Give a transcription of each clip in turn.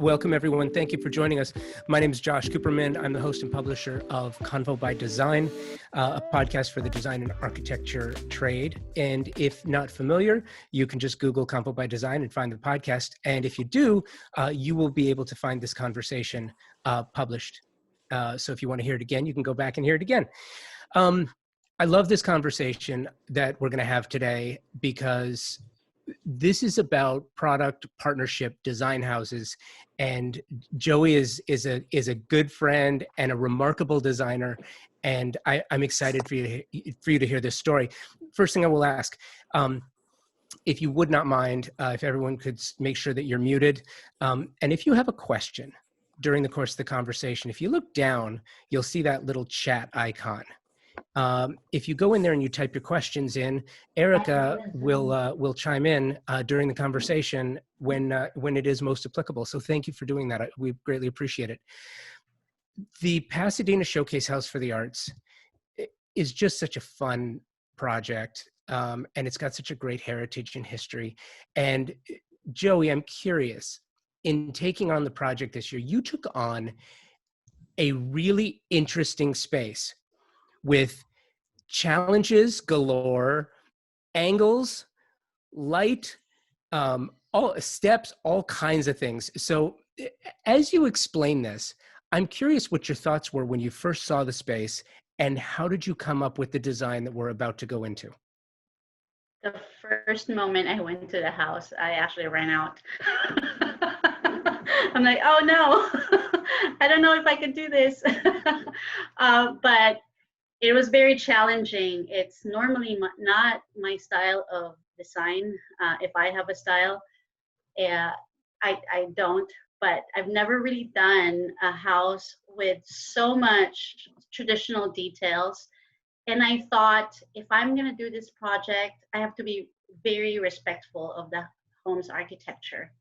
Welcome, everyone. Thank you for joining us. My name is Josh Cooperman. I'm the host and publisher of Convo by Design, a podcast for the design and architecture trade. And if not familiar, you can just Google Convo by Design and find the podcast. And if you do, you will be able to find this conversation published. So if you want to hear it again, you can go back and hear it again. I love this conversation that we're going to have today because this is about product partnership design houses, and Jhoiey is a good friend and a remarkable designer, and I'm excited for you to hear this story. First thing I will ask, if you would not mind, if everyone could make sure that you're muted, and if you have a question during the course of the conversation, if you look down, you'll see that little chat icon. If you go in there and you type your questions in, Erica will chime in during the conversation when it is most applicable. So thank you for doing that. We greatly appreciate it. The Pasadena Showcase House for the Arts is just such a fun project, and it's got such a great heritage and history. And Jhoiey, I'm curious, in taking on the project this year, you took on a really interesting space with challenges galore, angles, light, all steps, all kinds of things. So as you explain this, I'm curious what your thoughts were when you first saw the space, and how did you come up with the design that we're about to go into? The first moment I went to the house, I actually ran out. I'm like, oh no, I don't know if I could do this. But it was very challenging. It's normally not my style of design. If I have a style, I don't, but I've never really done a house with so much traditional details. And I thought, if I'm gonna do this project, I have to be very respectful of the home's architecture.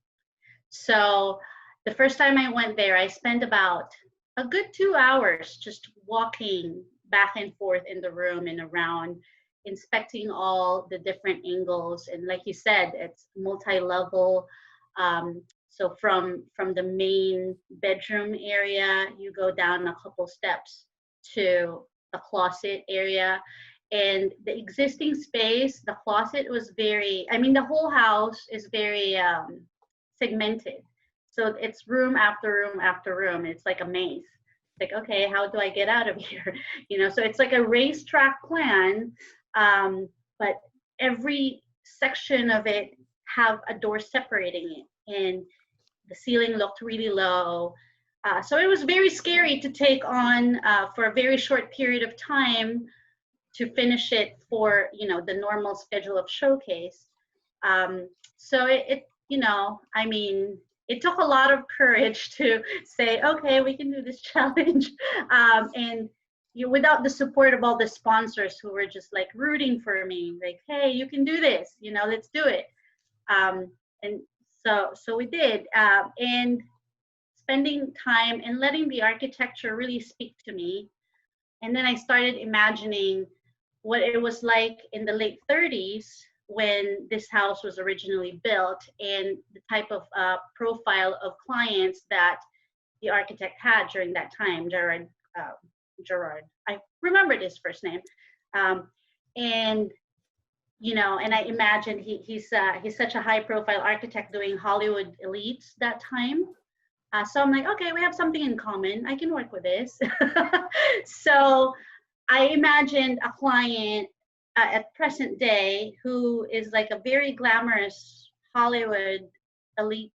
So the first time I went there, I spent about a good 2 hours just walking back and forth in the room and around, inspecting all the different angles. And like you said, it's multi-level. So from the main bedroom area, you go down a couple steps to the closet area. And the existing space, the closet was very, I mean, the whole house is very segmented. So it's room after room after room. It's like a maze. Like, okay, how do I get out of here? You know, so it's like a racetrack plan, but every section of it have a door separating it, and the ceiling looked really low. So it was very scary to take on for a very short period of time to finish it for, you know, the normal schedule of showcase. So it you know, I mean, it took a lot of courage to say, okay, we can do this challenge. And without the support of all the sponsors who were just like rooting for me, like, hey, you can do this, you know, let's do it. And so we did. And spending time and letting the architecture really speak to me. And then I started imagining what it was like in the late 30s when this house was originally built, and the type of profile of clients that the architect had during that time, Gerard, I remembered his first name. And, you know, and I imagined he's such a high profile architect doing Hollywood elites that time. So I'm like, okay, we have something in common. I can work with this. So I imagined a client at present day who is like a very glamorous Hollywood elite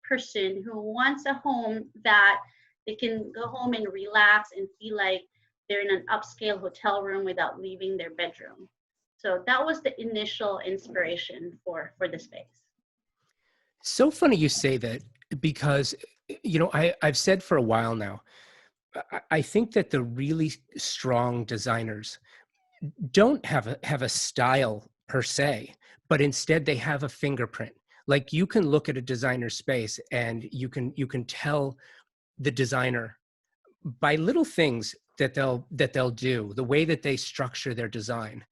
person who wants a home that they can go home and relax and feel like they're in an upscale hotel room without leaving their bedroom. So that was the initial inspiration for the space. So funny you say that, because, you know, I've said for a while now, I think that the really strong designers don't have a style per se, but instead they have a fingerprint. Like, you can look at a designer space and you can tell the designer by little things that they'll do, the way that they structure their design,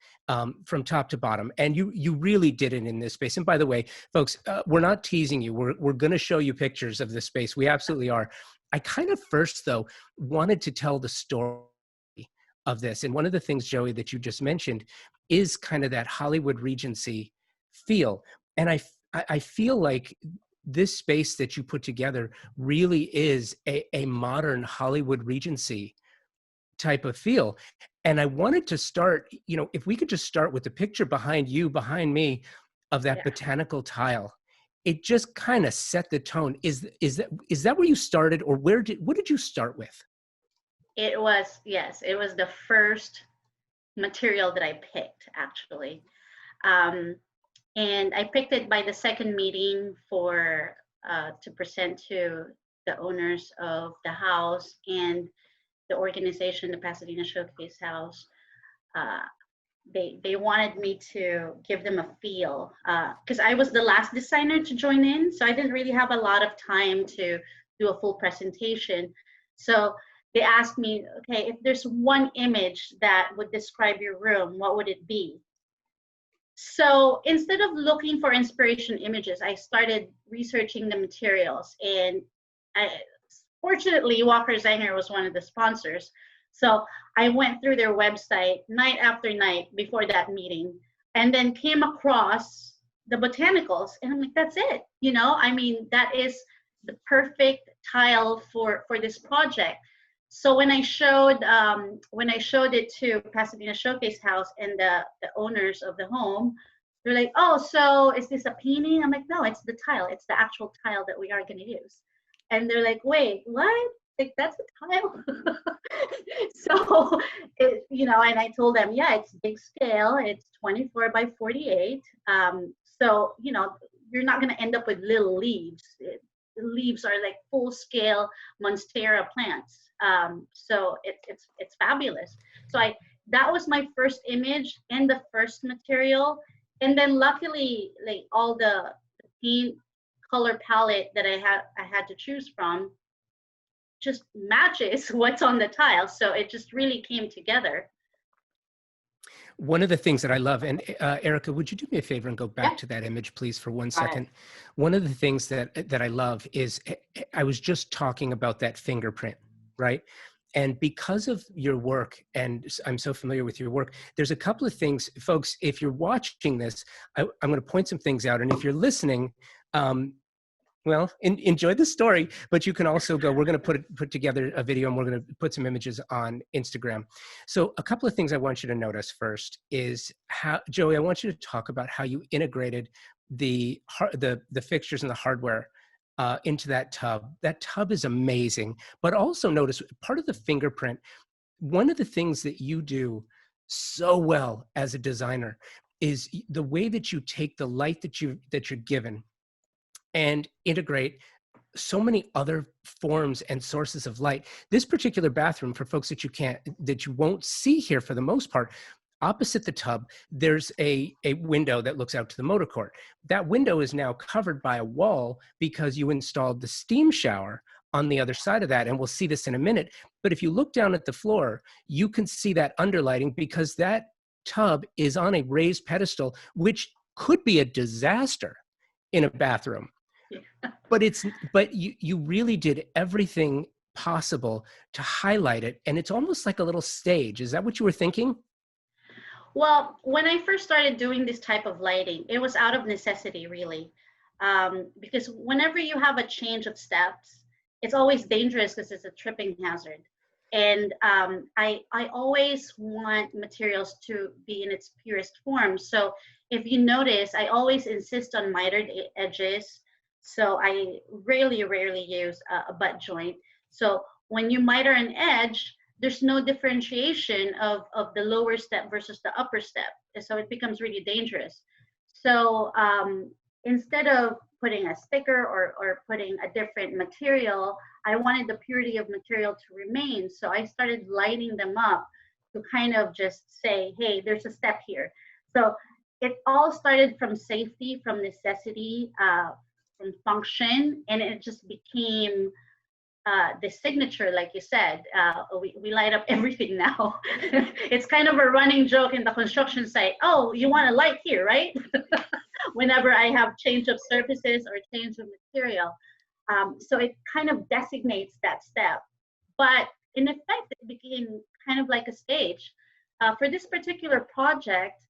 from top to bottom. And you really did it in this space. And by the way, folks, we're not teasing you. We're going to show you pictures of this space. We absolutely are. I kind of first, though, wanted to tell the story of this. And one of the things, Jhoiey, that you just mentioned is kind of that Hollywood Regency feel. And I feel like this space that you put together really is a modern Hollywood Regency type of feel. And I wanted to start, if we could just start with the picture behind you, behind me, of that botanical tile. It just kind of set the tone. Is that where you started, or what did you start with? It was, yes, it was the first material that I picked, actually. And I picked it by the second meeting to present to the owners of the house and the organization, the Pasadena Showcase House. They wanted me to give them a feel, because I was the last designer to join in, so I didn't really have a lot of time to do a full presentation. So they asked me, okay, if there's one image that would describe your room, what would it be? So instead of looking for inspiration images, I started researching the materials. And fortunately, Walker Zanger was one of the sponsors. So I went through their website night after night before that meeting, and then came across the Botanicals. And I'm like, that's it. That is the perfect tile for this project. So when I showed it to Pasadena Showcase House and the owners of the home, they're like, oh, so is this a painting? I'm like, no, it's the tile. It's the actual tile that we are going to use. And they're like, wait, what? Like, that's a tile? So, and I told them, yeah, it's big scale. It's 24 by 48. So, you're not going to end up with little leaves. The leaves are like full scale Monstera plants. So it's fabulous. So that was my first image and the first material. And then luckily, like, all the paint color palette that I had to choose from just matches what's on the tile. So it just really came together. One of the things that I love, and Erica, would you do me a favor and go back to that image, please, for 1 second? One of the things that I love is, I was just talking about that fingerprint, right? And because of your work, and I'm so familiar with your work, there's a couple of things, folks, if you're watching this, I'm going to point some things out. And if you're listening, well, enjoy the story, but you can also go, we're going to put together a video, and we're going to put some images on Instagram. So a couple of things I want you to notice first is how, Jhoiey, I want you to talk about how you integrated the fixtures and the hardware into that tub. That tub is amazing, but also notice part of the fingerprint. One of the things that you do so well as a designer is the way that you take the light that you're given and integrate so many other forms and sources of light. This particular bathroom, for folks that you won't see here for the most part, opposite the tub, there's a window that looks out to the motor court. That window is now covered by a wall because you installed the steam shower on the other side of that, and we'll see this in a minute. But if you look down at the floor, you can see that underlighting because that tub is on a raised pedestal, which could be a disaster in a bathroom. But you really did everything possible to highlight it, and it's almost like a little stage. Is that what you were thinking? Well, when I first started doing this type of lighting, it was out of necessity, really, because whenever you have a change of steps, it's always dangerous because it's a tripping hazard. And I always want materials to be in its purest form. So if you notice, I always insist on mitered edges. So I rarely use a butt joint. So when you miter an edge, there's no differentiation of the lower step versus the upper step. So it becomes really dangerous. So instead of putting a sticker or putting a different material, I wanted the purity of material to remain. So I started lighting them up to kind of just say, hey, there's a step here. So it all started from safety, from necessity, from function, and it just became the signature, like you said, we light up everything now. It's kind of a running joke in the construction site. Oh, you want a light here, right? Whenever I have change of surfaces or change of material. So it kind of designates that step. But in effect, it became kind of like a stage. For this particular project,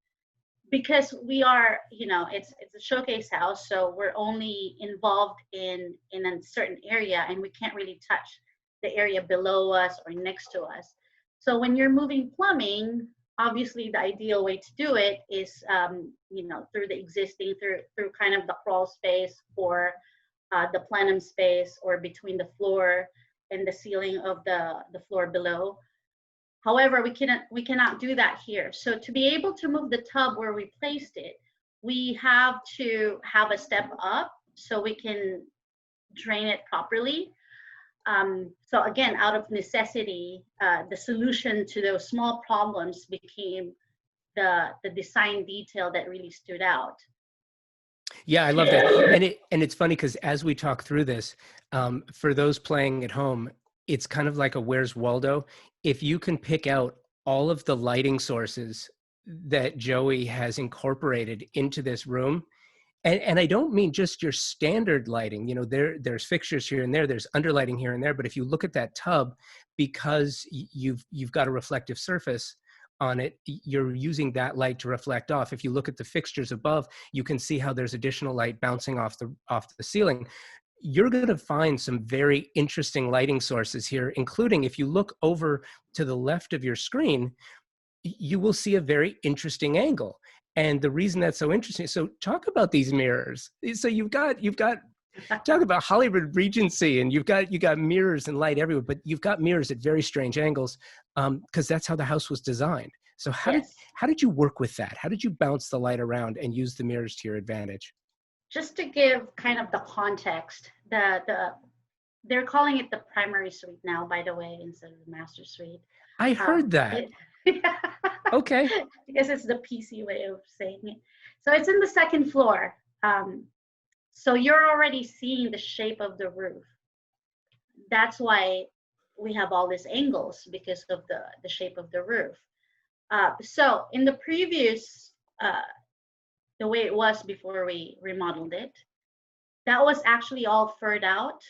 because we are, it's a showcase house, so we're only involved in a certain area, and we can't really touch the area below us or next to us. So when you're moving plumbing, obviously the ideal way to do it is through the existing, through kind of the crawl space, or the plenum space, or between the floor and the ceiling of the floor below. However, we cannot do that here. So to be able to move the tub where we placed it, we have to have a step up so we can drain it properly. So again, out of necessity, the solution to those small problems became the design detail that really stood out. Yeah, I love that. And it's funny because as we talk through this, for those playing at home, it's kind of like a Where's Waldo. If you can pick out all of the lighting sources that Jhoiey has incorporated into this room, and I don't mean just your standard lighting, there's fixtures here and there, there's underlighting here and there, but if you look at that tub, because you've got a reflective surface on it, you're using that light to reflect off. If you look at the fixtures above, you can see how there's additional light bouncing off the ceiling. You're going to find some very interesting lighting sources here, including if you look over to the left of your screen, you will see a very interesting angle. And the reason that's so interesting, so talk about these mirrors. So you've got talk about Hollywood Regency, and you got mirrors and light everywhere, but you've got mirrors at very strange angles, because that's how the house was designed. So how did you work with that? How did you bounce the light around and use the mirrors to your advantage? Just to give kind of the context, they're calling it the primary suite now, by the way, instead of the master suite. I heard that. Okay. Because it's the PC way of saying it. So it's in the second floor. So you're already seeing the shape of the roof. That's why we have all these angles, because of the shape of the roof. So in the previous, the way it was before we remodeled it, that was actually all furred out.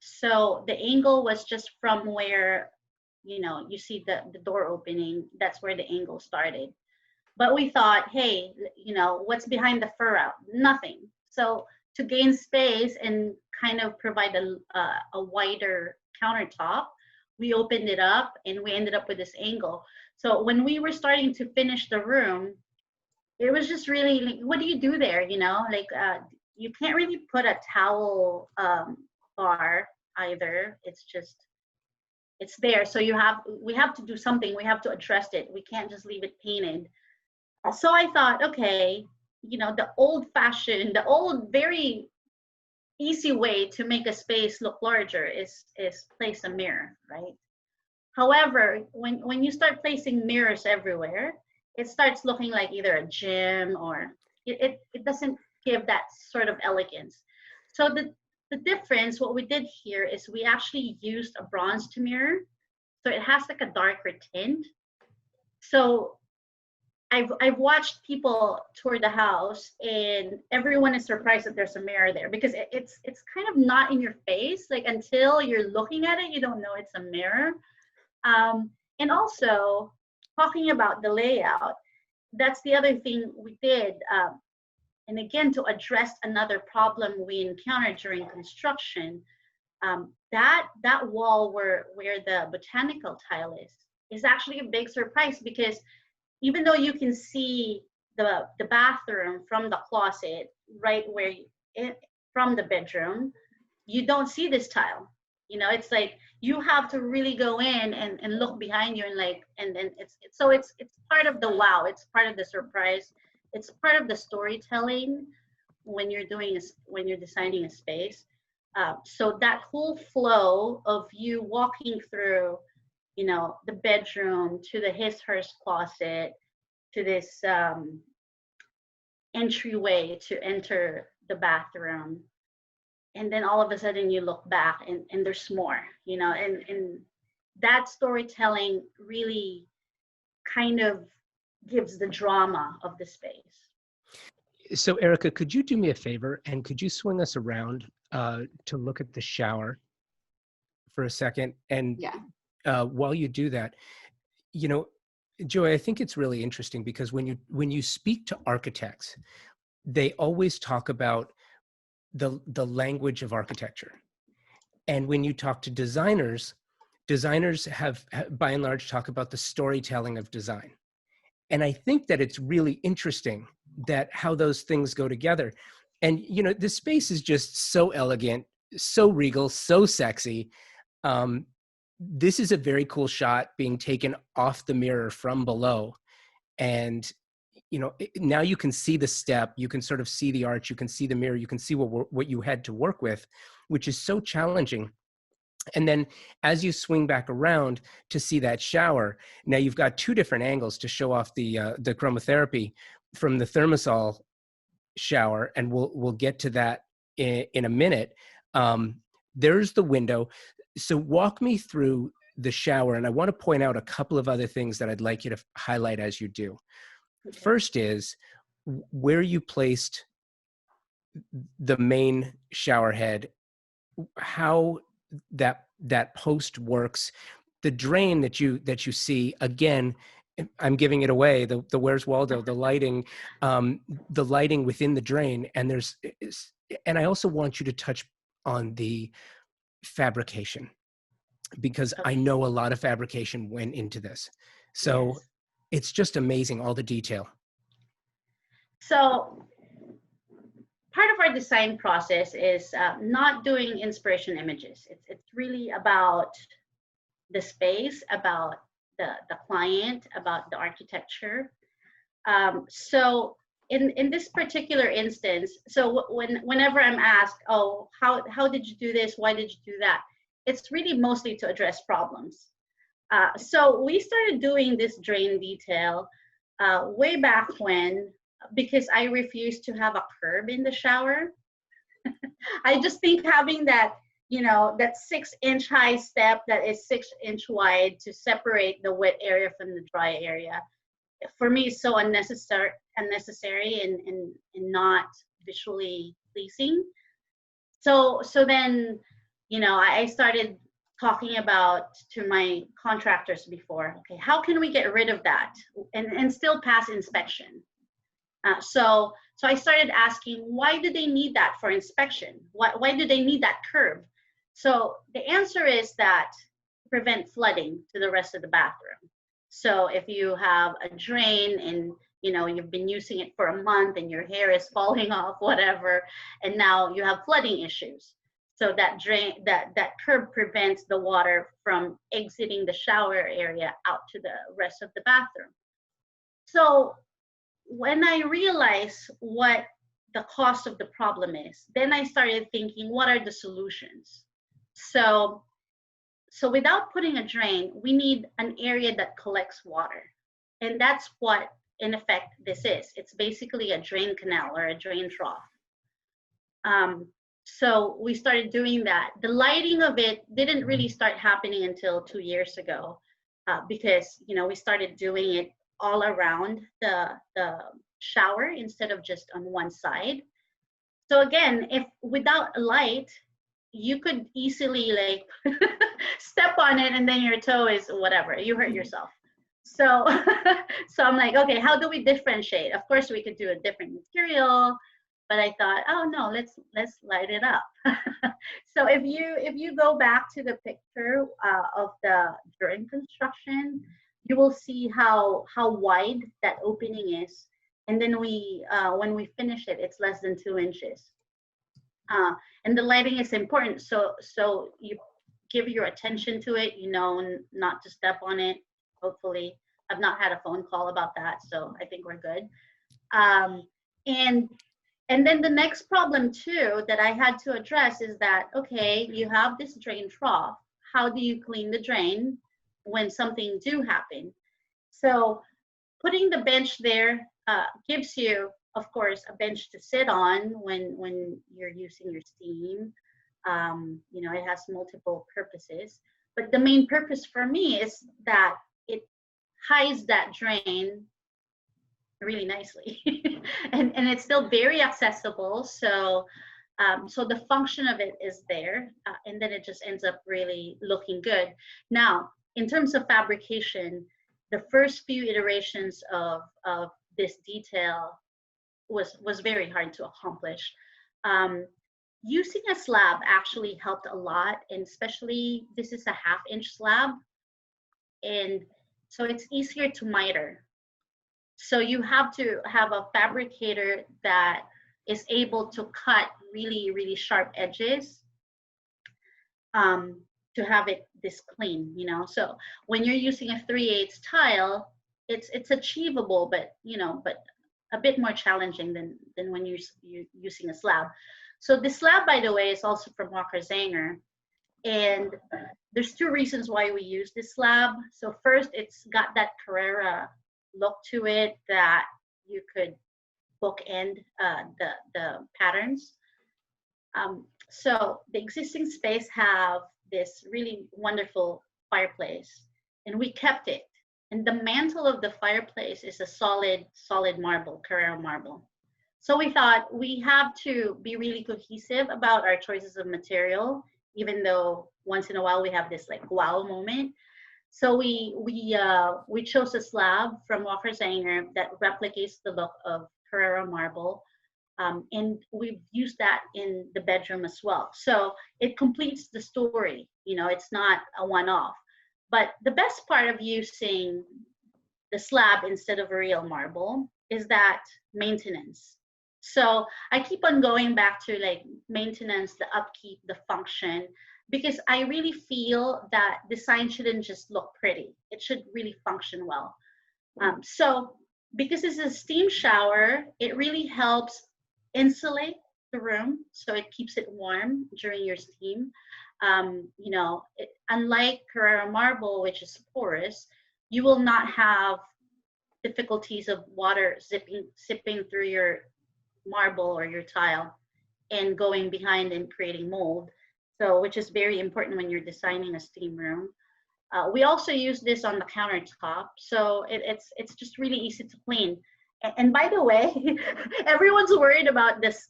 So the angle was just from where, you see the door opening, that's where the angle started. But we thought, hey, what's behind the fur out? Nothing. So to gain space and kind of provide a wider countertop, we opened it up and we ended up with this angle. So when we were starting to finish the room, it was just really like, what do you do there? You can't really put a towel bar either. It's there. So we have to do something. We have to address it. We can't just leave it painted. So I thought, okay, the old very easy way to make a space look larger is place a mirror, right? However, when you start placing mirrors everywhere, it starts looking like either a gym, or it doesn't give that sort of elegance. So the difference, what we did here is we actually used a bronzed mirror. So it has like a darker tint. So I've watched people tour the house, and everyone is surprised that there's a mirror there, because it's kind of not in your face. Like, until you're looking at it, you don't know it's a mirror. And also, talking about the layout, that's the other thing we did. And again, to address another problem we encountered during construction, that wall where the botanical tile is actually a big surprise, because even though you can see the bathroom from the closet, right where from the bedroom, you don't see this tile. It's like you have to really go in and look behind you, and then it's part of the wow. It's part of the surprise. It's part of the storytelling when you're designing a space. So that whole flow of you walking through, the bedroom to the his/hers closet to this entryway to enter the bathroom, and then all of a sudden you look back and there's more, and that storytelling really kind of gives the drama of the space. So Erica, could you do me a favor and could you swing us around to look at the shower for a second? And while you do that, Jhoiey, I think it's really interesting because when you speak to architects, they always talk about the language of architecture. And when you talk to designers have by and large talk about the storytelling of design. And I think that it's really interesting that how those things go together. And, the space is just so elegant, so regal, so sexy. This is a very cool shot being taken off the mirror from below. And, now you can see the step, you can sort of see the arch, you can see the mirror, you can see what you had to work with, which is so challenging. And then as you swing back around to see that shower, now you've got two different angles to show off the chromotherapy from the thermosol shower, and we'll get to that in a minute. There's the window. So walk me through the shower, and I want to point out a couple of other things that I'd like you to highlight as you do. Okay. First is where you placed the main shower head, how that post works, the drain that you see. Again, I'm giving it away, the Where's Waldo, the lighting within the drain, and I also want you to touch on the fabrication, because I know a lot of fabrication went into this. So yes. It's just amazing, all the detail. So part of our design process is not doing inspiration images. It's really about the space, about the client, about the architecture. So in this particular instance, so whenever I'm asked, oh, how did you do this? Why did you do that? It's really mostly to address problems. So we started doing this drain detail way back when, because I refused to have a curb in the shower. I just think having that, that 6-inch high step that is 6-inch wide to separate the wet area from the dry area, for me is so unnecessary and not visually pleasing. So then, I started talking about to my contractors before, okay, how can we get rid of that and still pass inspection? So I started asking, why do they need that for inspection? Why do they need that curve? So the answer is that prevent flooding to the rest of the bathroom. So if you have a drain and you've been using it for a month and your hair is falling off, whatever, and now you have flooding issues. So that curb prevents the water from exiting the shower area out to the rest of the bathroom. So when I realized what the cost of the problem is, then I started thinking, what are the solutions? So without putting a drain, we need an area that collects water. And that's what, in effect, this is. It's basically a drain canal or a drain trough. So we started doing that. The lighting of it didn't really start happening until 2 years ago, because we started doing it all around the shower instead of just on one side. So again, if without a light, you could easily step on it and then your toe is whatever, you hurt yourself. So I'm like, okay, how do we differentiate? Of course we could do a different material, but I thought, oh no, let's light it up. So if you go back to the picture of the during construction, you will see how wide that opening is. And then when we finish it, it's less than 2 inches. And the lighting is important. So you give your attention to it, not to step on it, hopefully. I've not had a phone call about that, so I think we're good. And then the next problem too that I had to address is that, okay, you have this drain trough. How do you clean the drain when something do happen? So putting the bench there gives you of course, a bench to sit on when you're using your steam. You know, it has multiple purposes, but the main purpose for me is that it hides that drain really nicely, and it's still very accessible. So so the function of it is there, and then it just ends up really looking good. Now, in terms of fabrication, the first few iterations of this detail was very hard to accomplish. Using a slab actually helped a lot, and especially this is a 1/2 inch slab, and so it's easier to miter. So you have to have a fabricator that is able to cut really, really sharp edges to have it this clean, you know. So when you're using a 3/8 tile, it's achievable, but you know, but a bit more challenging than when you're using a slab. So the slab, by the way, is also from Walker Zanger, and there's 2 reasons why we use this slab. So first, it's got that Carrera look to it that you could bookend the patterns. So the existing space have this really wonderful fireplace, and we kept it. And the mantle of the fireplace is a solid marble, Carrera marble. So we thought we have to be really cohesive about our choices of material, even though once in a while we have this like wow moment. So we chose a slab from Walker Zanger that replicates the look of Carrera marble, and we've used that in the bedroom as well. So it completes the story. You know, it's not a one-off. But the best part of using the slab instead of a real marble is that maintenance. So I keep on going back to like maintenance, the upkeep, the function, because I really feel that design shouldn't just look pretty. It should really function well. So because it's a steam shower, it really helps insulate the room, so it keeps it warm during your steam. You know, unlike Carrera marble, which is porous, you will not have difficulties of water sipping through your marble or your tile and going behind and creating mold. So, which is very important when you're designing a steam room. We also use this on the countertop, so it's just really easy to clean. And by the way, everyone's worried about this,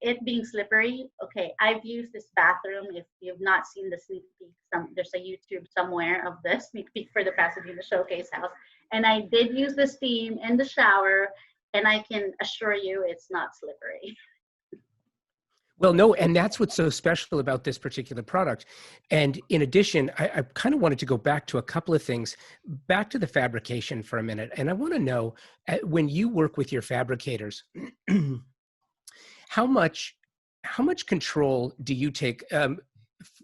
it being slippery. Okay, I've used this bathroom. If you've not seen the sneak peek, there's a YouTube somewhere of the sneak peek for the Pasadena Showcase house. And I did use the steam in the shower, and I can assure you it's not slippery. Well, no, and that's what's so special about this particular product. And in addition, I kind of wanted to go back to a couple of things, back to the fabrication for a minute. And I want to know, when you work with your fabricators, how much control do you take?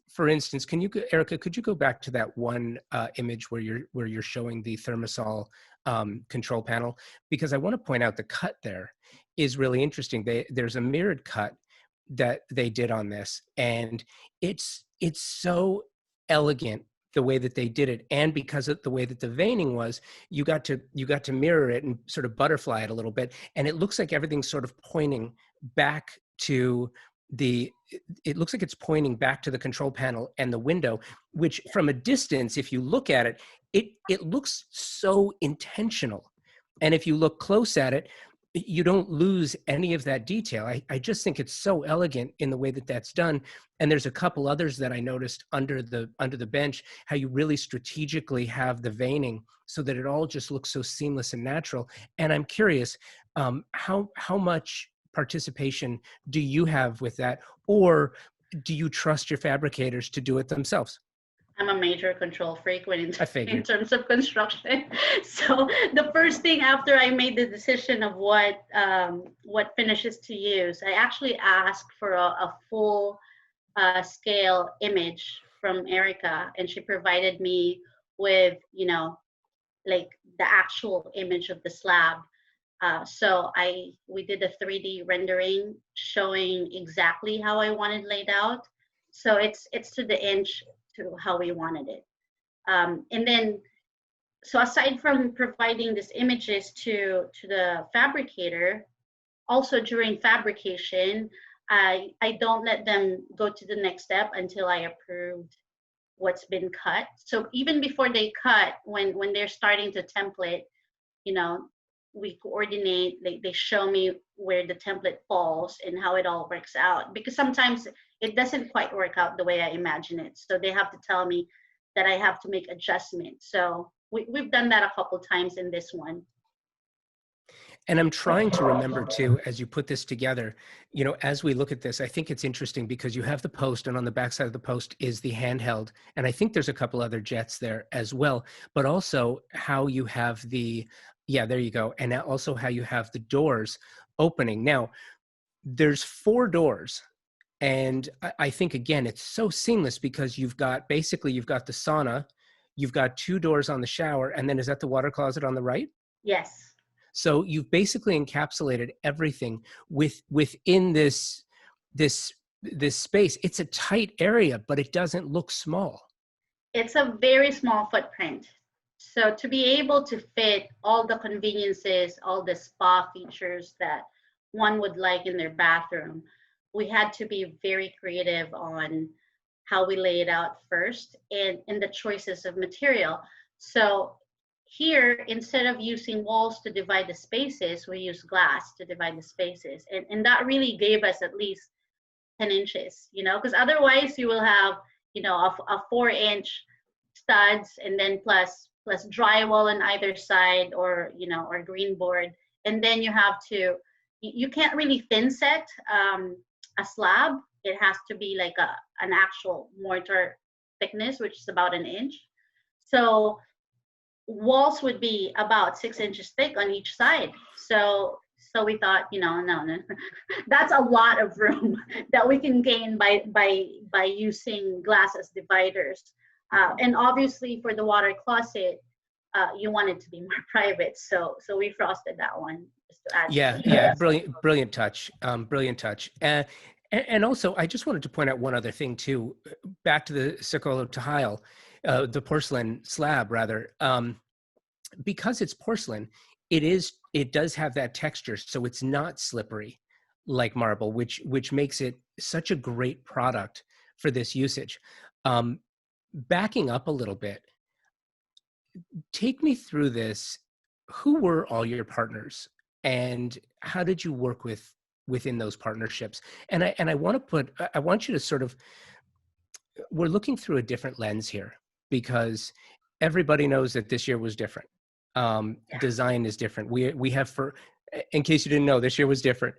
For instance, Erica, could you go back to that one image where you're showing the thermosol control panel? Because I want to point out the cut there is really interesting. There's a mirrored cut that they did on this, and it's so elegant the way that they did it, and because of the way that the veining was, you got to mirror it and sort of butterfly it a little bit, and it looks like everything's sort of pointing back to it looks like it's pointing back to the control panel and the window, which from a distance, if you look at it, it looks so intentional, and if you look close at it, you don't lose any of that detail. I just think it's so elegant in the way that that's done. And there's a couple others that I noticed under the bench, how you really strategically have the veining so that it all just looks so seamless and natural. And I'm curious, how much participation do you have with that? Or do you trust your fabricators to do it themselves? I'm a major control freak in I terms of construction. So the first thing after I made the decision of what finishes to use, I actually asked for a full scale image from Erica, and she provided me with, you know, like the actual image of the slab. So we did a 3D rendering showing exactly how I wanted laid out. So it's to the inch to how we wanted it. And then, so aside from providing these images to the fabricator, also during fabrication, I don't let them go to the next step until I approved what's been cut. So even before they cut, when they're starting to template, you know, we coordinate, they show me where the template falls and how it all works out, because sometimes it doesn't quite work out the way I imagine it. So they have to tell me that I have to make adjustments. So we've done that a couple times in this one. And I'm trying to remember too, as you put this together, you know, as we look at this, I think it's interesting because you have the post, and on the backside of the post is the handheld. And I think there's a couple other jets there as well, but also how you have the, yeah, there you go. And also how you have the doors opening. Now, there's 4 doors. And I think, again, it's so seamless because you've got, basically, you've got the sauna, you've got 2 doors on the shower, and then is that the water closet on the right? Yes. So you've basically encapsulated everything within this space. It's a tight area, but it doesn't look small. It's a very small footprint. So to be able to fit all the conveniences, all the spa features that one would like in their bathroom, we had to be very creative on how we lay it out first, and the choices of material. So here, instead of using walls to divide the spaces, we use glass to divide the spaces. And that really gave us at least 10 inches, you know, because otherwise you will have, you know, a 4-inch studs, and then plus drywall on either side, or, you know, or green board. And then you have to, you can't really thin set a slab. It has to be like an actual mortar thickness, which is about 1 inch. So walls would be about 6 inches thick on each side. So we thought, you know, no, that's a lot of room that we can gain by using glass as dividers. And obviously for the water closet, you want it to be more private. So we frosted that one just to add. Yeah, brilliant touch, brilliant touch. And also, I just wanted to point out one other thing too, back to the Secolo tile, the porcelain slab rather, because it's porcelain, it does have that texture, so it's not slippery like marble, which makes it such a great product for this usage. Backing up a little bit, take me through this. Who were all your partners, and how did you work within those partnerships? And I want you to sort of, we're looking through a different lens here because everybody knows that this year was different. Design is different. We have, for, in case you didn't know, this year was different.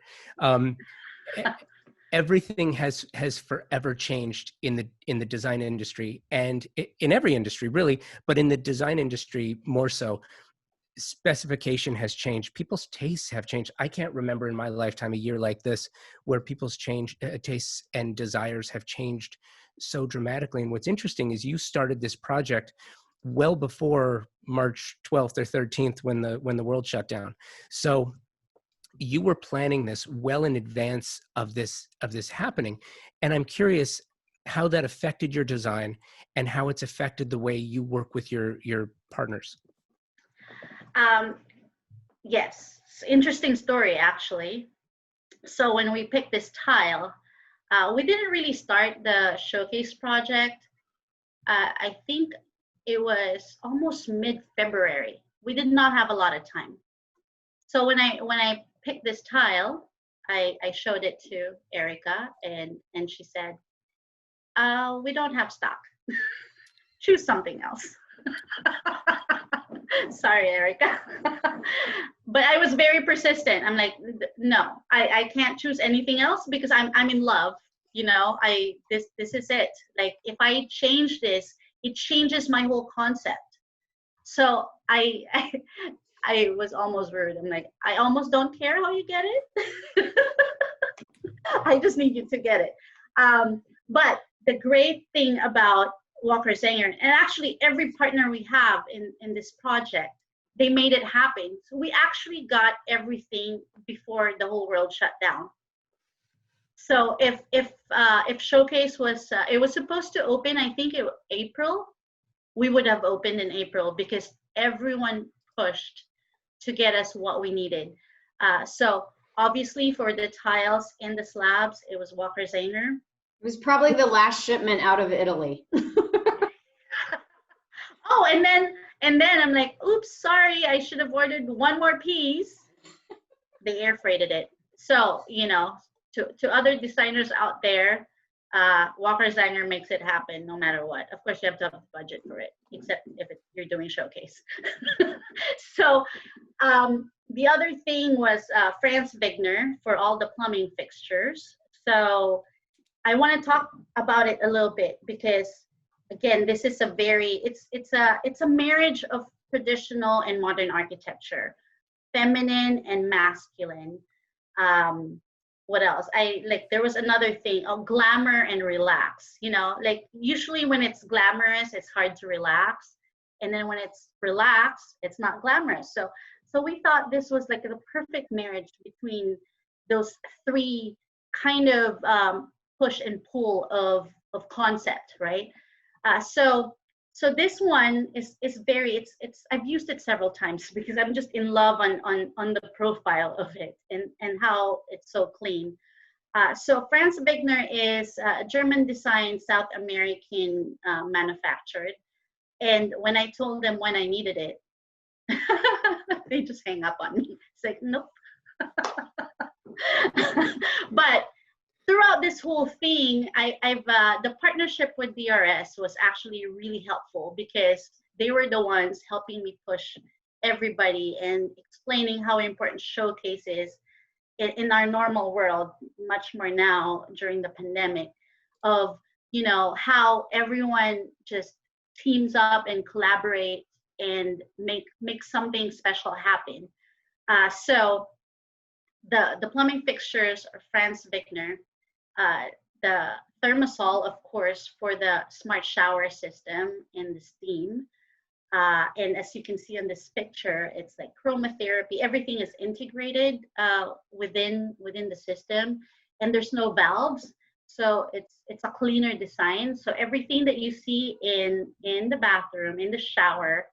Everything has forever changed in the design industry, and in every industry really, but in the design industry more so. Specification has changed. People's tastes have changed. I can't remember in my lifetime a year like this where people's tastes and desires have changed so dramatically. And what's interesting is you started this project well before March 12th or 13th when the world shut down. So you were planning this well in advance of this happening. And I'm curious how that affected your design and how it's affected the way you work with your partners. Yes, interesting story actually. So when we picked this tile, we didn't really start the showcase project. I think it was almost mid-February. We did not have a lot of time. So when I picked this tile, I showed it to Erica, and she said, we don't have stock. Choose something else. Sorry, Erica. But I was very persistent. I'm like, no, I can't choose anything else because I'm in love. You know, this is it. Like if I change this, it changes my whole concept. So I was almost rude. I'm like, I almost don't care how you get it. I just need you to get it. But the great thing about Walker Zanger, and actually every partner we have in this project, they made it happen. So we actually got everything before the whole world shut down. So if Showcase was, it was supposed to open, I think April, we would have opened in April because everyone pushed to get us what we needed. So obviously for the tiles and the slabs, it was Walker Zanger. It was probably the last shipment out of Italy. Oh, and then I'm like, oops, sorry, I should have ordered one more piece. They air freighted it. So, you know, to other designers out there, Walker Zanger makes it happen no matter what. Of course, you have to have a budget for it, except if you're doing showcase. So the other thing was Franz Wigner for all the plumbing fixtures. So I want to talk about it a little bit because, again, this is it's a marriage of traditional and modern architecture, feminine and masculine. What else? There was another thing, glamour and relax. You know, like usually when it's glamorous, it's hard to relax. And then when it's relaxed, it's not glamorous. So we thought this was like the perfect marriage between those three kind of push and pull of concept, right? So this one is very, I've used it several times because I'm just in love on the profile of it and how it's so clean. So Franz Wigner is a German design, South American manufactured. And when I told them when I needed it, they just hang up on me. It's like, nope. But throughout this whole thing, the partnership with DRS was actually really helpful because they were the ones helping me push everybody and explaining how important showcase is in our normal world, much more now during the pandemic, of, you know, how everyone just teams up and collaborate and make something special happen. So the plumbing fixtures are Franz Wigner. The thermosol, of course, for the smart shower system and the steam. And as you can see on this picture, it's like chromotherapy. Everything is integrated within the system, and there's no valves. So it's a cleaner design. So everything that you see in the bathroom, in the shower,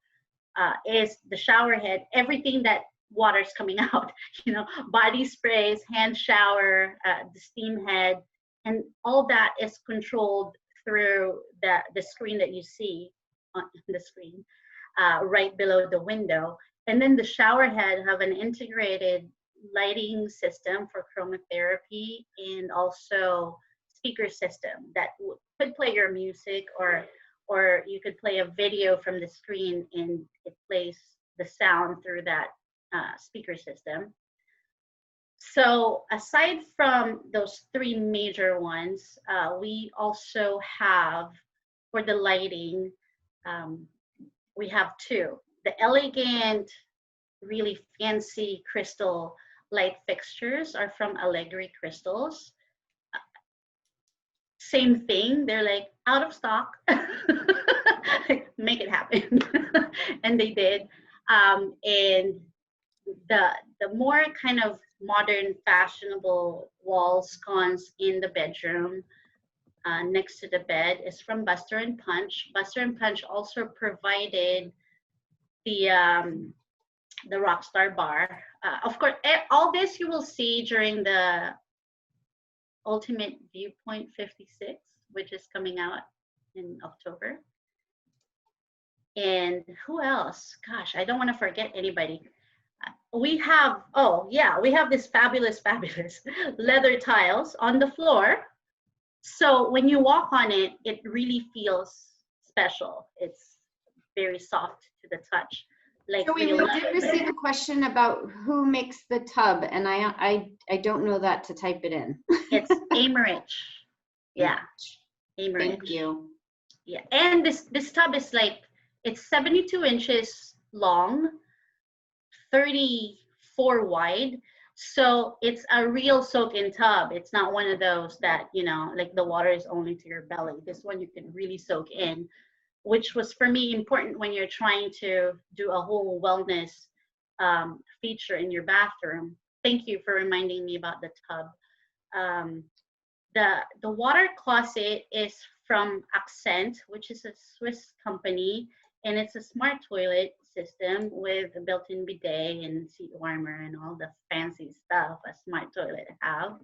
is the shower head. Everything that water's coming out, you know, body sprays, hand shower, the steam head, and all that is controlled through the screen that you see on the screen right below the window. And then the shower head have an integrated lighting system for chromotherapy and also speaker system that could play your music, or you could play a video from the screen and it plays the sound through that speaker system. So aside from those three major ones, we also have, for the lighting, we have two. The elegant, really fancy crystal light fixtures are from Allegri Crystals. Same thing, they're like out of stock. Make it happen. And they did. And the more kind of modern, fashionable wall sconce in the bedroom next to the bed is from Buster and Punch. Buster and Punch also provided the Rockstar Bar. Of course, all this you will see during the Ultimate Viewpoint 56, which is coming out in October. And who else? Gosh, I don't want to forget anybody. We have, we have this fabulous leather tiles on the floor. So when you walk on it, it really feels special. It's very soft to the touch. Like so we did receive a question about who makes the tub, and I don't know that to type it in. It's Americh. Yeah, Americh. Thank you. Yeah, and this tub is like, it's 72 inches long, 34 wide. So it's a real soak-in tub. It's not one of those that, you know, like the water is only to your belly. This one you can really soak in, which was for me important when you're trying to do a whole wellness feature in your bathroom. Thank you for reminding me about the tub. The water closet is from Accent, which is a Swiss company, and it's a smart toilet system with a built-in bidet and seat warmer and all the fancy stuff a smart toilet have.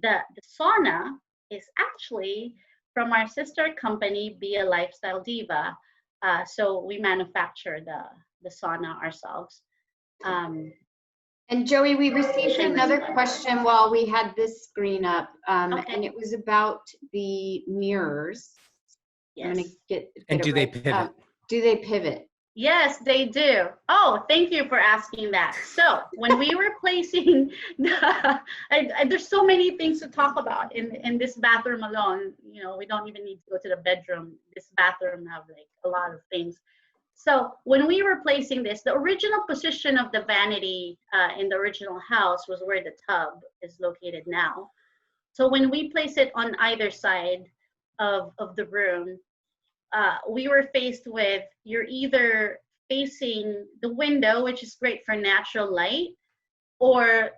The sauna is actually from our sister company, Be a Lifestyle Diva. So we manufacture the sauna ourselves. And Jhoiey, we received another question while we had this screen up, Okay. and it was about the mirrors. I'm gonna Yes. get And it do they right. pivot? Do they pivot? Yes, they do. Oh, thank you for asking that. So when we were placing there's so many things to talk about in this bathroom alone. You know, we don't even need to go to the bedroom. This bathroom have like a lot of things. So when we were placing this, the original position of the vanity in the original house was where the tub is located now. So when we place it on either side of the room, we were faced with, you're either facing the window, which is great for natural light, or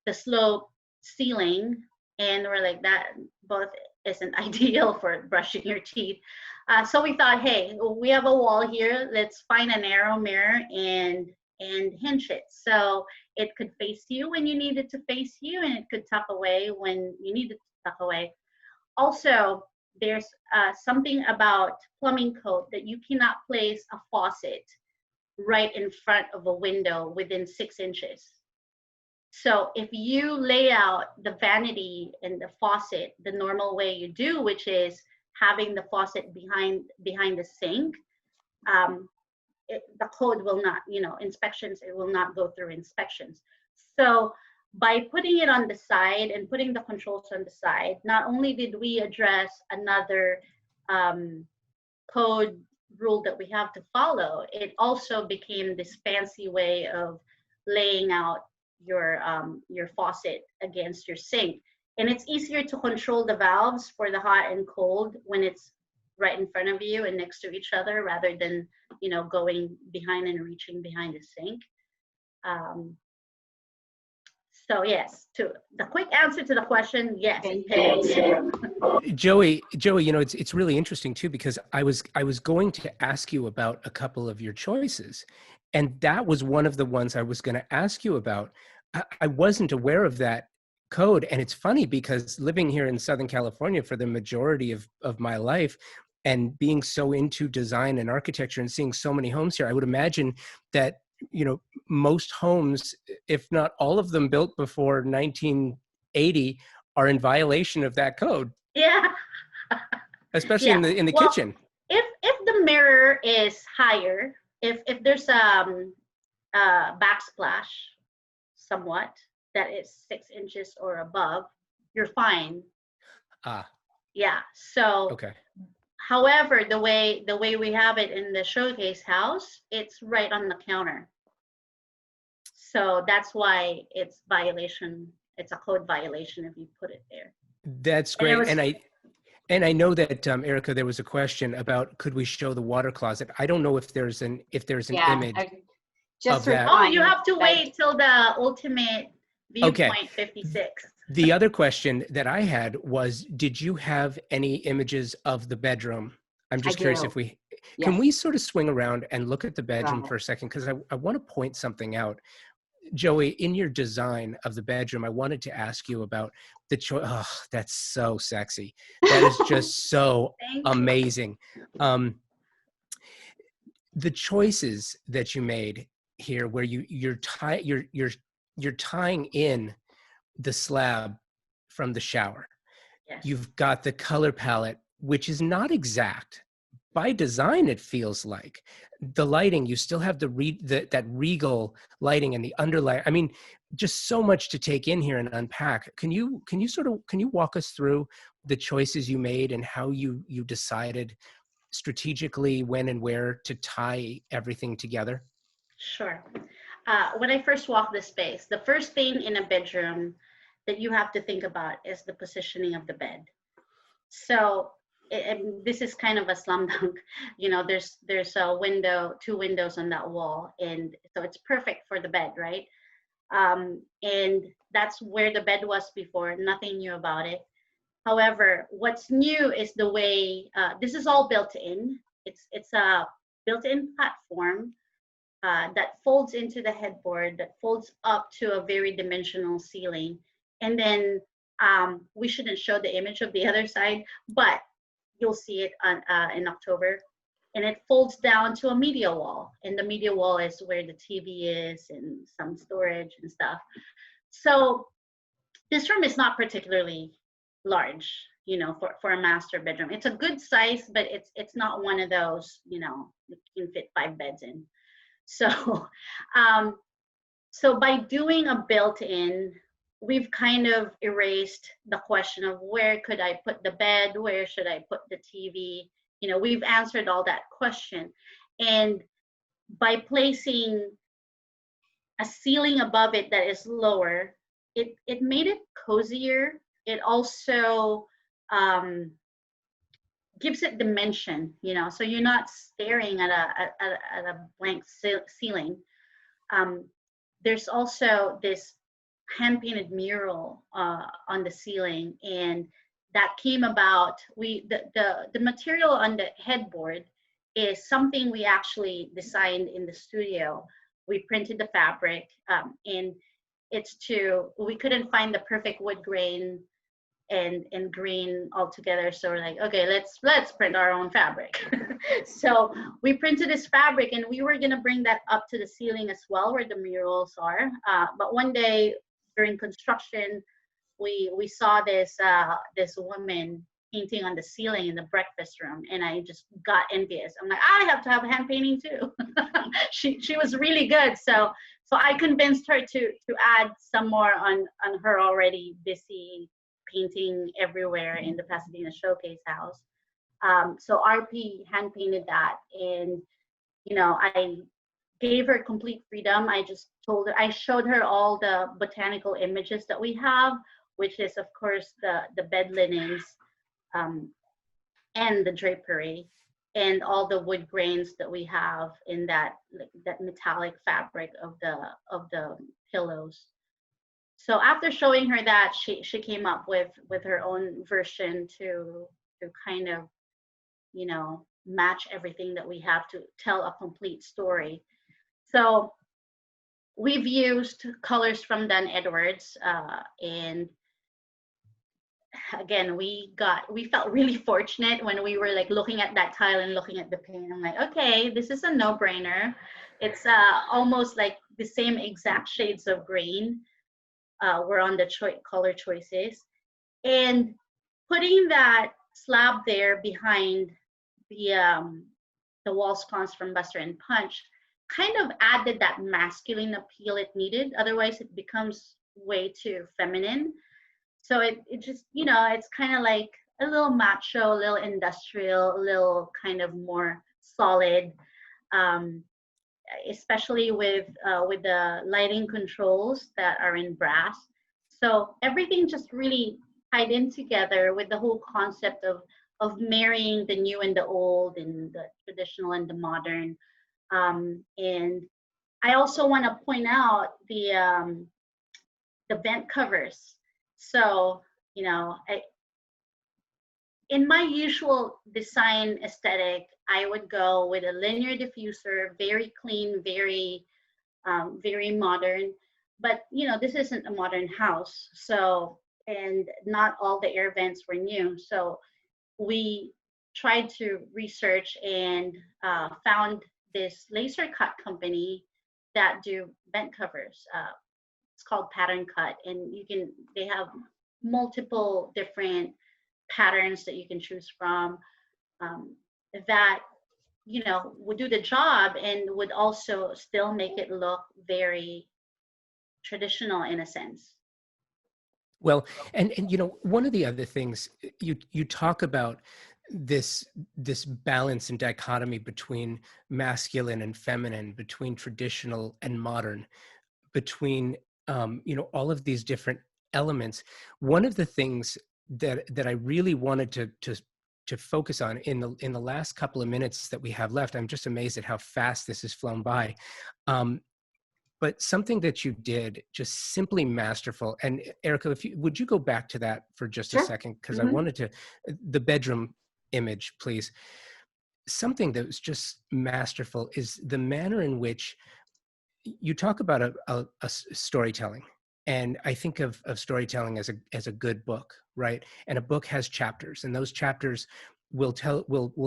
the slope ceiling. And we're like, that both isn't ideal for brushing your teeth. So we thought, hey, we have a wall here. Let's find a narrow mirror and hinge it. So it could face you when you need it to face you, and it could tuck away when you need it to tuck away. Also, there's something about plumbing code that you cannot place a faucet right in front of a window within 6 inches. So if you lay out the vanity and the faucet the normal way you do, which is having the faucet behind the sink, the code will not, inspections, it will not go through inspections. So by putting it on the side and putting the controls on the side, not only did we address another code rule that we have to follow, it also became this fancy way of laying out your faucet against your sink. And it's easier to control the valves for the hot and cold when it's right in front of you and next to each other, rather than going behind and reaching behind the sink. So yes, to the quick answer to the question, yes, it pivots. Jhoiey, it's really interesting too, because I was going to ask you about a couple of your choices, and that was one of the ones I was going to ask you about. I wasn't aware of that code, and it's funny because living here in Southern California for the majority of my life, and being so into design and architecture and seeing so many homes here, I would imagine that most homes, if not all of them built before 1980, are in violation of that code. Yeah. Especially Yeah. in the kitchen. If the mirror is higher, if there's backsplash somewhat that is 6 inches or above, you're fine. Yeah. So okay. However, the way we have it in the showcase house, it's right on the counter. So that's why it's violation. It's a code violation if you put it there. That's great. And I know that Erica, there was a question about, could we show the water closet? I don't know if there's an image of that. Oh, you have to wait till the ultimate viewpoint 56. The other question that I had was, did you have any images of the bedroom? I'm just curious if can we sort of swing around and look at the bedroom for a second? Because I want to point something out. Jhoiey, in your design of the bedroom, I wanted to ask you about the choice. Oh, that's so sexy. That is just so amazing. The choices that you made here, where you're tying in the slab from the shower. Yes. You've got the color palette, which is not exact. By design, it feels like. The lighting, you still have that regal lighting and the underlight. I mean, just so much to take in here and unpack. Can you walk us through the choices you made and how you decided strategically when and where to tie everything together? Sure. When I first walked the space, the first thing in a bedroom that you have to think about is the positioning of the bed. So this is kind of a slam dunk. There's a two windows on that wall, and so it's perfect for the bed, right? And that's where the bed was before. Nothing new about it. However, what's new is the way this is all built in. It's a built-in platform that folds into the headboard, that folds up to a very dimensional ceiling. And then we shouldn't show the image of the other side, but you'll see it on, in October. And it folds down to a media wall. And the media wall is where the TV is and some storage and stuff. So this room is not particularly large, you know, for a master bedroom. It's a good size, but it's not one of those, you know, you can fit 5 beds in. So, so by doing a built-in, we've kind of erased the question of where could I put the bed, where should I put the TV? You know, we've answered all that question. And by placing a ceiling above it that is lower, it made it cozier. It also gives it dimension, you know, so you're not staring at a blank ceiling. There's also this hand-painted mural on the ceiling, and that came about. The material on the headboard is something we actually designed in the studio. We printed the fabric, and we couldn't find the perfect wood grain and green all together, so we're like, okay, let's print our own fabric. So we printed this fabric, and we were gonna bring that up to the ceiling as well, where the murals are. But one day during construction, we saw this woman painting on the ceiling in the breakfast room, and I just got envious. I'm like, I have to have hand painting too. She was really good, so I convinced her to add some more on her already busy painting everywhere in the Pasadena showcase house. So RP hand painted that, and you know, I gave her complete freedom. I just told her, I showed her all the botanical images that we have, which is of course the bed linens and the drapery and all the wood grains that we have in that metallic fabric of the pillows. So after showing her that, she came up with her own version to kind of, you know, match everything that we have to tell a complete story. So we've used colors from Dan Edwards, and again, we felt really fortunate when we were like looking at that tile and looking at the paint. I'm like, okay, this is a no-brainer. It's almost like the same exact shades of green were on the color choices, and putting that slab there behind the wall sconce from Buster and Punch kind of added that masculine appeal it needed. Otherwise, it becomes way too feminine. So it just, you know, it's kind of like a little macho, a little industrial, a little kind of more solid, especially with the lighting controls that are in brass. So everything just really tied in together with the whole concept of marrying the new and the old, and the traditional and the modern. And I also want to point out the vent covers. So, you know, in my usual design aesthetic, I would go with a linear diffuser, very clean, very modern. But, you know, this isn't a modern house. So, and not all the air vents were new. So we tried to research and found this laser cut company that do vent covers. It's called Pattern Cut, and they have multiple different patterns that you can choose from that, you know, would do the job and would also still make it look very traditional in a sense. Well, and you know, one of the other things you talk about this balance and dichotomy between masculine and feminine, between traditional and modern, between you know, all of these different elements. One of the things that I really wanted to focus on in the last couple of minutes that we have left, I'm just amazed at how fast this has flown by. But something that you did, just simply masterful. And Erica, would you go back to that for just Sure. a second? Because Mm-hmm. I wanted to, the bedroom image, please. something that was just masterful is the manner in which you talk about storytelling. And I think of storytelling as a good book, right? And a book has chapters, and those chapters will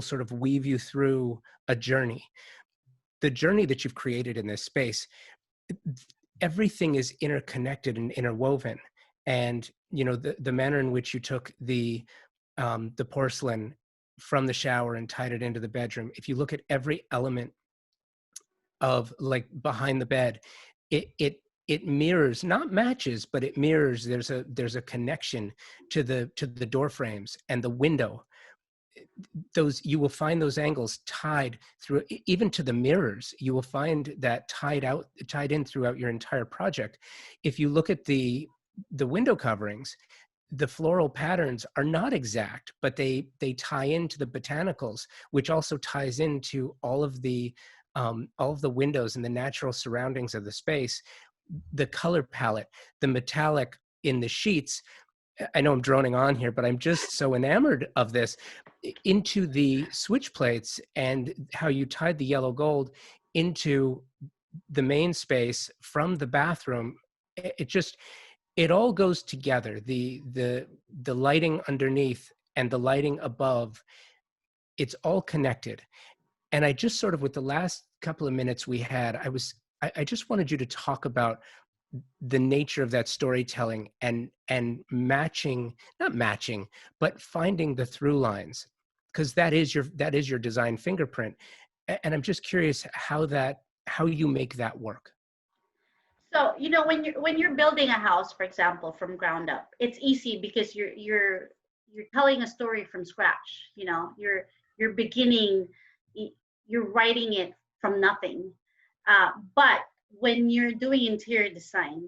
sort of weave you through a journey. The journey that you've created in this space, everything is interconnected and interwoven. And the manner in which you took the porcelain from the shower and tied it into the bedroom. If you look at every element of, like, behind the bed, it mirrors, not matches, but it mirrors. There's a connection to the door frames and the window. You will find those angles tied through, even to the mirrors. You will find that tied in throughout your entire project. If you look at the window coverings, the floral patterns are not exact, but they tie into the botanicals, which also ties into all of the windows and the natural surroundings of the space. The color palette, the metallic in the sheets. I know I'm droning on here, but I'm just so enamored of this, into the switch plates and how you tied the yellow gold into the main space from the bathroom. It all goes together. The lighting underneath and the lighting above, it's all connected. And I just sort of, with the last couple of minutes we had, I just wanted you to talk about the nature of that storytelling and not matching, but finding the through lines, because that is your design fingerprint. And I'm just curious how you make that work. So, when you're building a house, for example, from ground up, it's easy because you're telling a story from scratch. You're beginning, you're writing it from nothing. But when you're doing interior design,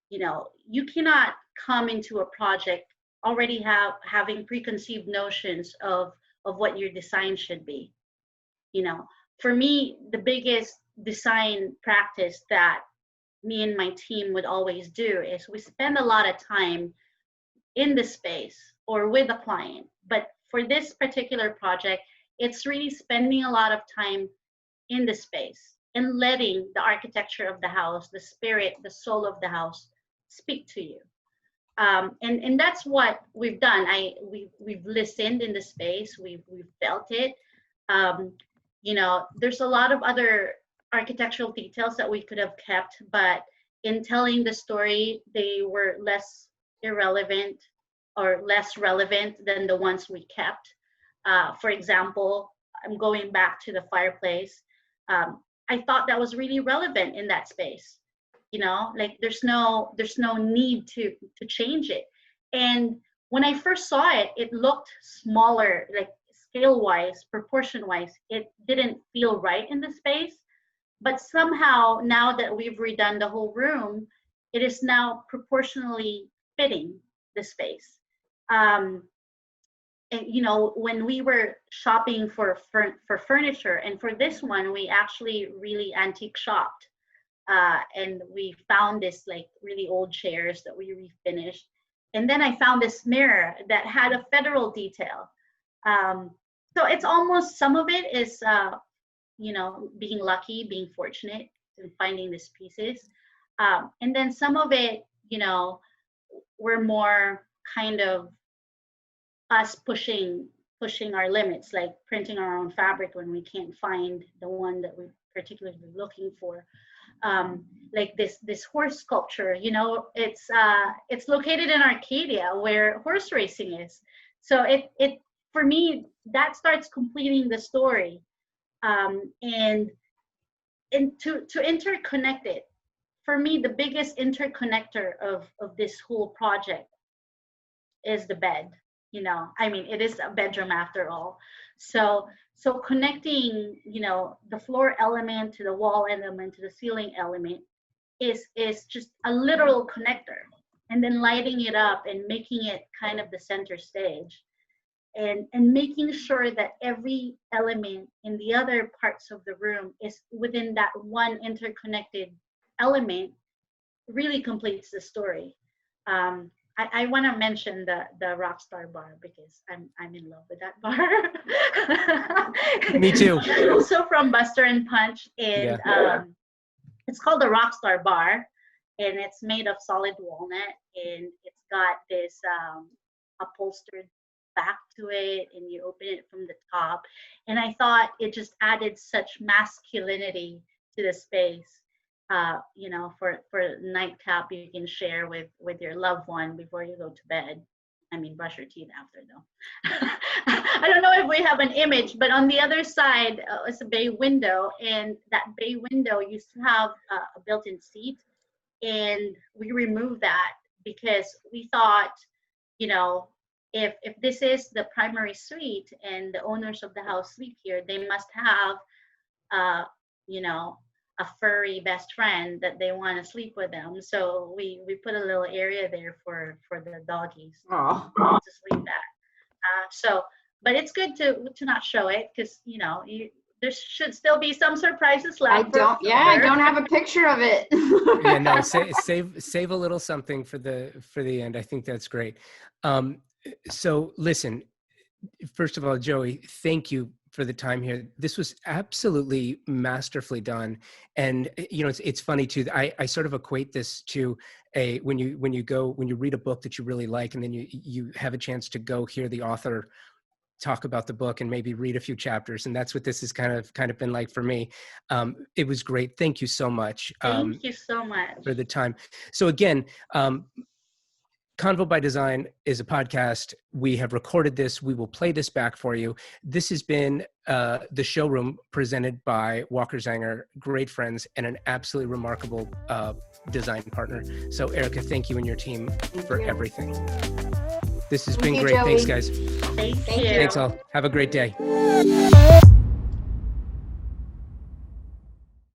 you cannot come into a project already having preconceived notions of what your design should be. For me, the biggest design practice that me and my team would always do is we spend a lot of time in the space or with a client. But for this particular project, it's really spending a lot of time in the space and letting the architecture of the house, the spirit, the soul of the house speak to you. And that's what we've done. We've listened in the space, we've felt it. There's a lot of other architectural details that we could have kept, but in telling the story, they were less irrelevant or less relevant than the ones we kept. For example, I'm going back to the fireplace. I thought that was really relevant in that space. Like there's no need to change it. And when I first saw it, it looked smaller, like scale-wise, proportion-wise, it didn't feel right in the space. But somehow, now that we've redone the whole room, it is now proportionally fitting the space. And when we were shopping for furniture, and for this one, we actually really antique shopped. And we found this like really old chairs that we refinished. And then I found this mirror that had a federal detail. So it's almost, some of it is, being lucky, being fortunate in finding these pieces. And then some of it, we're more kind of us pushing our limits, like printing our own fabric when we can't find the one that we're particularly looking for. Like this horse sculpture, it's located in Arcadia where horse racing is. So it for me, that starts completing the story. And to interconnect it, for me, the biggest interconnector of this whole project is the bed. It is a bedroom after all. So connecting, the floor element to the wall element to the ceiling element is just a literal connector, and then lighting it up and making it kind of the center stage. And making sure that every element in the other parts of the room is within that one interconnected element really completes the story. I want to mention the Rockstar Bar because I'm in love with that bar. Me too. Also from Buster and Punch, and it's called the Rockstar Bar, and it's made of solid walnut, and it's got this upholstered back to it, and you open it from the top, and I thought it just added such masculinity to the space. You know, for nightcap you can share with your loved one before you go to bed. I mean, brush your teeth after though. I don't know if we have an image, but on the other side is a bay window, and that bay window used to have a built-in seat, and we removed that because we thought, you know, if this is the primary suite and the owners of the house sleep here, they must have, you know, a furry best friend that they want to sleep with them. So we put a little area there for the doggies to sleep at. But it's good to not show it because, you know, there should still be some surprises left. I don't have a picture of it. Yeah, no, save a little something for the end. I think that's great. So listen, first of all, Jhoiey, thank you for the time here. This was absolutely masterfully done. And you know, it's funny too. I sort of equate this to when you read a book that you really like, and then you have a chance to go hear the author talk about the book and maybe read a few chapters. And that's what this has kind of been like for me. It was great. Thank you so much. Thank you so much for the time. So again, Convo by Design is a podcast. We have recorded this. We will play this back for you. This has been the Showroom presented by Walker Zanger, great friends, and an absolutely remarkable design partner. So Erica, thank you and your team for everything. This has been great. Jhoiey. Thanks, guys. Thank you. Thanks all. Have a great day.